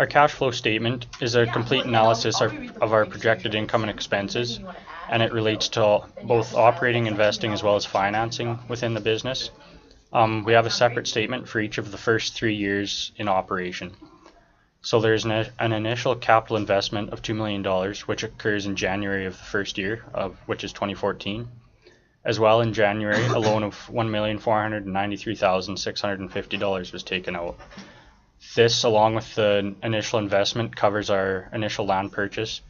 Our cash flow statement is a complete analysis of our projected income and expenses, and it relates to both operating, investing, as well as financing within the business. We have a separate statement for each of the first 3 years in operation. So there's an initial capital investment of $2 million, which occurs in January of the first year, which is 2014. As well, in January, a loan of $1,493,650 was taken out. This, along with the initial investment, covers our initial land purchase,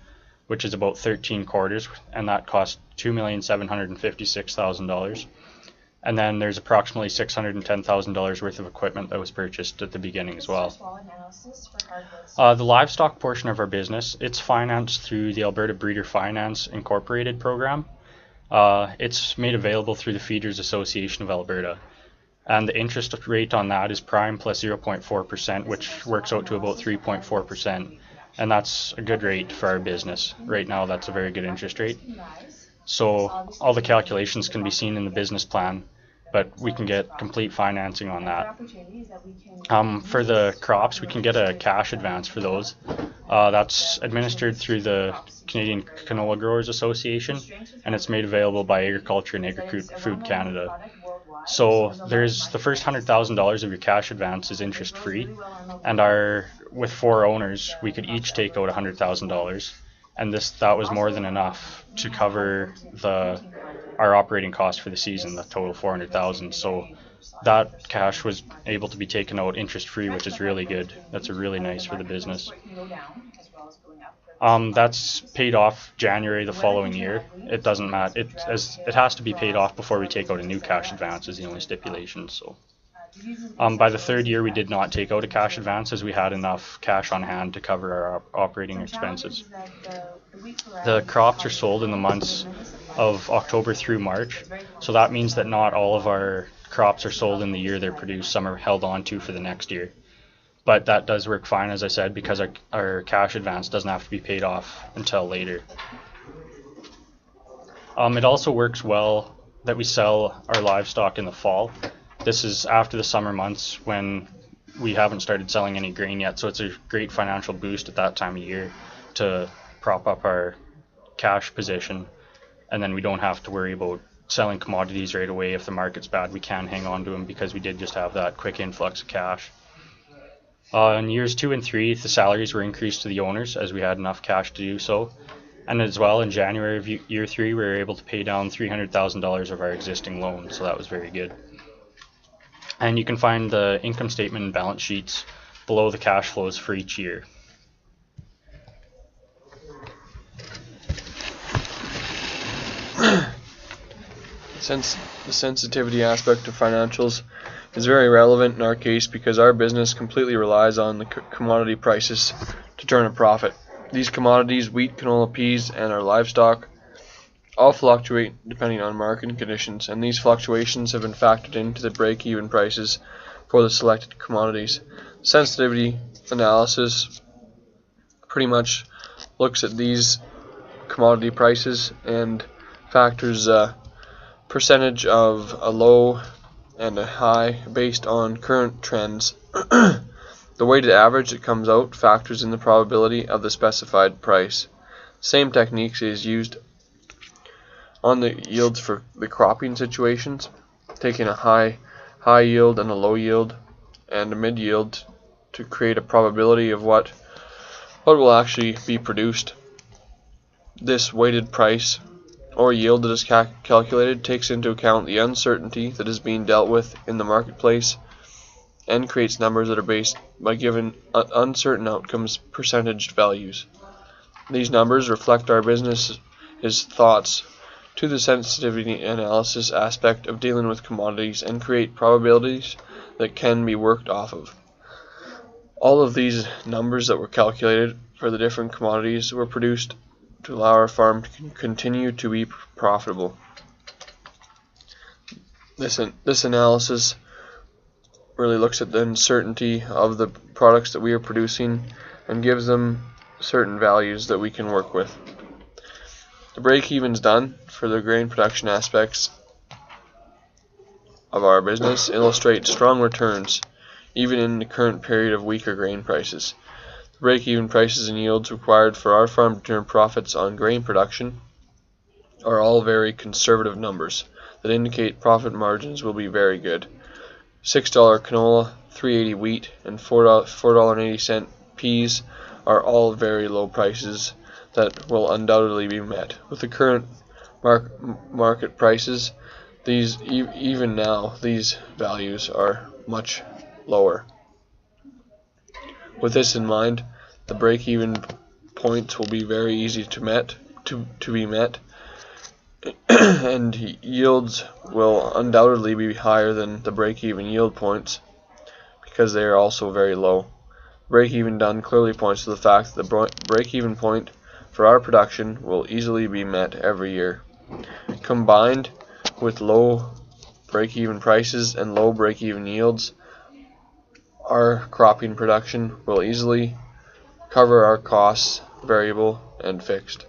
which is about 13 quarters, and that cost $2,756,000. And then there's approximately $610,000 worth of equipment that was purchased at the beginning as well. The livestock portion of our business, it's financed through the Alberta Breeder Finance Incorporated program. It's made available through the Feeders Association of Alberta. And the interest rate on that is prime plus 0.4%, which works out to about 3.4%. And that's a good rate for our business. Right now, that's a very good interest rate. So all the calculations can be seen in the business plan, but we can get complete financing on that. For the crops, we can get a cash advance for those. That's administered through the Canadian Canola Growers Association, and it's made available by Agriculture and Agri-Food Canada. So there's the first $100,000 of your cash advance is interest free, and with 4 owners, we could each take out $100,000, and that was more than enough to cover our operating costs for the season, the total $400,000. So that cash was able to be taken out interest free, which is really good. That's really nice for the business. That's paid off January the following year. It doesn't matter. It has to be paid off before we take out a new cash advance is the only stipulation. So by the 3rd year, we did not take out a cash advance as we had enough cash on hand to cover our operating expenses. The crops are sold in the months of October through March, so that means that not all of our crops are sold in the year they're produced. Some are held on to for the next year. But that does work fine, as I said, because our cash advance doesn't have to be paid off until later. It also works well that we sell our livestock in the fall. This is after the summer months when we haven't started selling any grain yet, so it's a great financial boost at that time of year to prop up our cash position, and then we don't have to worry about selling commodities right away. If the market's bad, we can hang on to them because we did just have that quick influx of cash. In years 2 and 3, the salaries were increased to the owners as we had enough cash to do so. And as well, in January of year 3, we were able to pay down $300,000 of our existing loan, so that was very good. And you can find the income statement and balance sheets below the cash flows for each year. Since the sensitivity aspect of financials is very relevant in our case because our business completely relies on the commodity prices to turn a profit. These commodities, wheat, canola, peas, and our livestock, all fluctuate depending on market conditions, and these fluctuations have been factored into the break-even prices for the selected commodities. Sensitivity analysis pretty much looks at these commodity prices and factors percentage of a low and a high based on current trends. The weighted average that comes out factors in the probability of the specified price. Same techniques is used on the yields for the cropping situations, taking a high yield and a low yield and a mid yield to create a probability of what will actually be produced. This weighted price or yield that is calculated takes into account the uncertainty that is being dealt with in the marketplace and creates numbers that are based by given uncertain outcomes percentage values. These numbers reflect our business's thoughts to the sensitivity analysis aspect of dealing with commodities and create probabilities that can be worked off of. All of these numbers that were calculated for the different commodities were produced to allow our farm to continue to be profitable. This analysis really looks at the uncertainty of the products that we are producing and gives them certain values that we can work with. The break-even's done for the grain production aspects of our business illustrate strong returns even in the current period of weaker grain prices. break-even prices and yields required for our farm to turn profits on grain production are all very conservative numbers that indicate profit margins will be very good. $6 canola, $3.80 wheat, and $4.80 peas are all very low prices that will undoubtedly be met. With the current market prices, even now these values are much lower. With this in mind, the break-even points will be very easy to be met, and yields will undoubtedly be higher than the break-even yield points because they are also very low. Break-even done clearly points to the fact that the break-even point for our production will easily be met every year. Combined with low break-even prices and low break-even yields, our cropping production will easily cover our costs, variable and fixed.